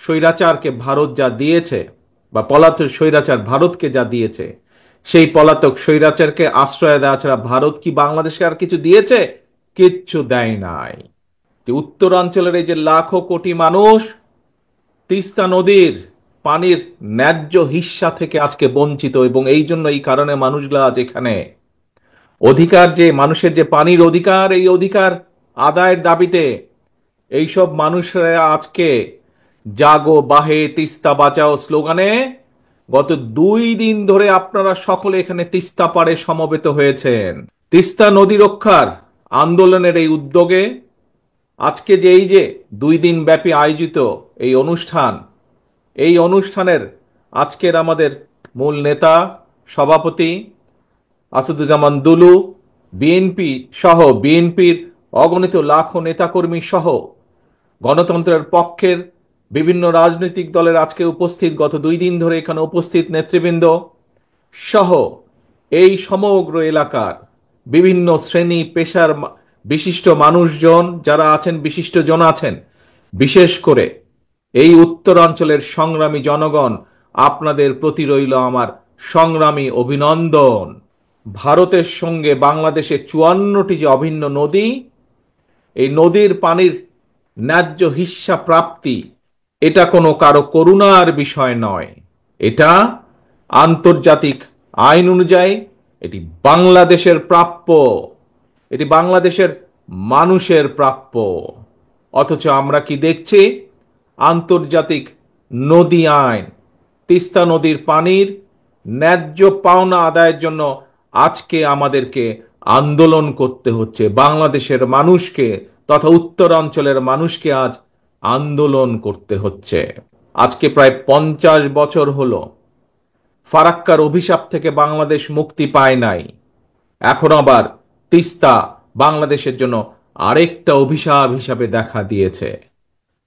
স্বৈরাচারকে ভারত যা দিয়েছে, বা পলাতক স্বৈরাচার ভারতকে যা দিয়েছে, সেই পলাতক স্বৈরাচারকে আশ্রয় দেওয়া ছাড়া ভারত কি বাংলাদেশকে আর কিছু দিয়েছে? কিচ্ছু দেয় নাই। উত্তরাঞ্চলের এই যে লাখো কোটি মানুষ তিস্তা নদীর পানির ন্যায্য হিস্সা থেকে আজকে বঞ্চিত, এবং এই জন্য এই কারণে মানুষগুলো আজ এখানে অধিকার, যে মানুষের যে পানির অধিকার, এই অধিকার আদায়ের দাবিতে এইসব মানুষরা আজকে জাগো বাহে তিস্তা বাঁচাও স্লোগানে গত 2 দিন ধরে আপনারা সকলে এখানে তিস্তা পাড়ে সমবেত হয়েছেন। তিস্তা নদী রক্ষার আন্দোলনের এই উদ্যোগে আজকে যে এই যে 2 দিন ব্যাপী আয়োজিত এই অনুষ্ঠান, এই অনুষ্ঠানের আজকের আমাদের মূল নেতা সভাপতি আসাদুজ্জামান দুলু, বিএনপি সহ বিএনপির অগণিত লাখো নেতাকর্মী সহ গণতন্ত্রের পক্ষের বিভিন্ন রাজনৈতিক দলের আজকে উপস্থিত, গত 2 দিন ধরে এখানে উপস্থিত নেতৃবৃন্দ সহ এই সমগ্র এলাকার বিভিন্ন শ্রেণী পেশার বিশিষ্ট মানুষজন যারা আছেন, বিশিষ্টজন আছেন, বিশেষ করে এই উত্তরাঞ্চলের সংগ্রামী জনগণ, আপনাদের প্রতি রইল আমার সংগ্রামী অভিনন্দন। ভারতের সঙ্গে বাংলাদেশের 54টি যে অভিন্ন নদী, এই নদীর পানির ন্যায্য হিস্সা প্রাপ্তি এটা কোনো কারো করুণার বিষয় নয়, এটা আন্তর্জাতিক আইন অনুযায়ী এটি বাংলাদেশের প্রাপ্য, এটি বাংলাদেশের মানুষের প্রাপ্য। অথচ আমরা কি দেখছি? আন্তর্জাতিক নদী আইন, তিস্তা নদীর পানির ন্যায্য পাওনা আদায়ের জন্য আজকে আমাদেরকে আন্দোলন করতে হচ্ছে। বাংলাদেশের মানুষকে তথা উত্তরাঞ্চলের মানুষকে আজ আন্দোলন করতে হচ্ছে। আজকে প্রায় 50 বছর হলো ফারাক্কার অভিশাপ থেকে বাংলাদেশ মুক্তি পায় নাই, এখন আবার তিস্তা বাংলাদেশের জন্য আরেকটা অভিশাপ হিসাবে দেখা দিয়েছে।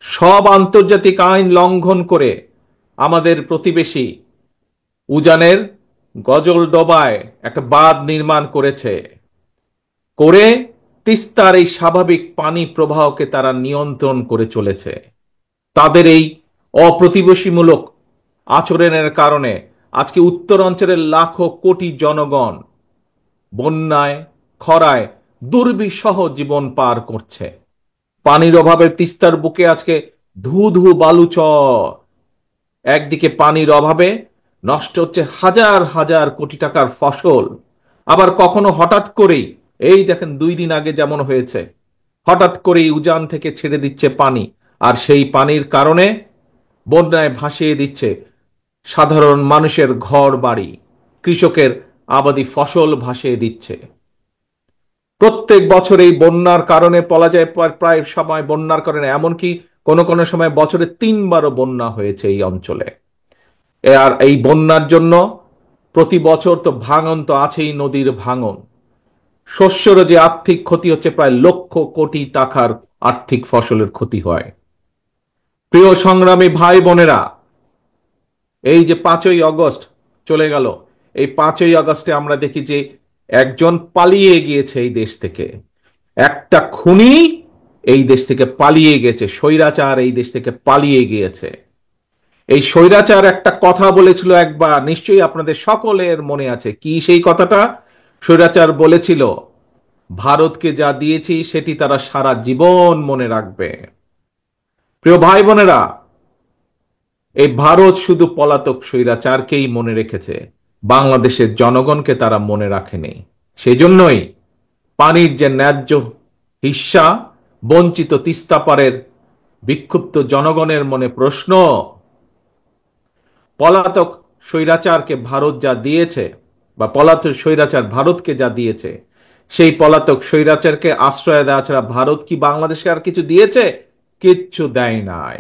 সব আন্তর্জাতিক আইন লঙ্ঘন করে আমাদের প্রতিবেশী উজানের গজলডোবায় একটা বাঁধ নির্মাণ করেছে, করে তিস্তার এই স্বাভাবিক পানি প্রবাহকে তারা নিয়ন্ত্রণ করে চলেছে। তাদের এই অপ্রতিবেশীমূলক আচরণের কারণে আজকে উত্তরাঞ্চলের লাখো কোটি জনগণ বন্যায়, খরায় দুর্বিষহ জীবন পার করছে। পানির অভাবে তিস্তার বুকে আজকে ধু ধু বালুচর। একদিকে পানির অভাবে নষ্ট হচ্ছে হাজার হাজার কোটি টাকার ফসল, আবার কখনো হঠাৎ করেই, এই দেখেন 2 দিন আগে যেমন হয়েছে, হঠাৎ করেই উজান থেকে ছেড়ে দিচ্ছে পানি, আর সেই পানির কারণে বন্যায় ভাসিয়ে দিচ্ছে সাধারণ মানুষের ঘর বাড়ি, কৃষকের আবাদি ফসল ভাসিয়ে দিচ্ছে। প্রত্যেক বছর এই বন্যার কারণে বলা যায় প্রায় সময় বন্যার কারণে এমনকি কোনো কোনো সময় বছরে 3বারও বন্যা হয়েছে এই অঞ্চলে। আর এই বন্যার জন্য প্রতি বছর তো ভাঙন তো আছেই, নদীর ভাঙন, শস্যেরও যে আর্থিক ক্ষতি হচ্ছে, প্রায় লক্ষ কোটি টাকার আর্থিক ফসলের ক্ষতি হয়। প্রিয় সংগ্রামী ভাই বোনেরা, এই যে 5ই আগস্ট চলে গেল, এই 5ই আগস্টে আমরা দেখি যে একজন পালিয়ে গিয়েছে এই দেশ থেকে, একটা খুনি এই দেশ থেকে পালিয়ে গেছে, স্বৈরাচার এই দেশ থেকে পালিয়ে গিয়েছে। এই স্বৈরাচার একটা কথা বলেছিল একবার, নিশ্চয়ই আপনাদের সকলের মনে আছে। কি সেই কথাটা? স্বৈরাচার বলেছিল, ভারতকে যা দিয়েছি সেটি তারা সারা জীবন মনে রাখবে। প্রিয় ভাই বোনেরা, এই ভারত শুধু পলাতক স্বৈরাচারকেই মনে রেখেছে, বাংলাদেশের জনগণকে তারা মনে রাখেনি। সেই জন্যই পানির যে ন্যায্য হিস্সা বঞ্চিত তিস্তা পাড়ের বিক্ষুব্ধ জনগণের মনে প্রশ্ন, পলাতক স্বৈরাচারকে ভারত যা দিয়েছে, বা পলাতক স্বৈরাচার ভারতকে যা দিয়েছে, সেই পলাতক স্বৈরাচারকে আশ্রয় দেওয়া ছাড়া ভারত কি বাংলাদেশকে আর কিছু দিয়েছে? কিচ্ছু দেয় নাই।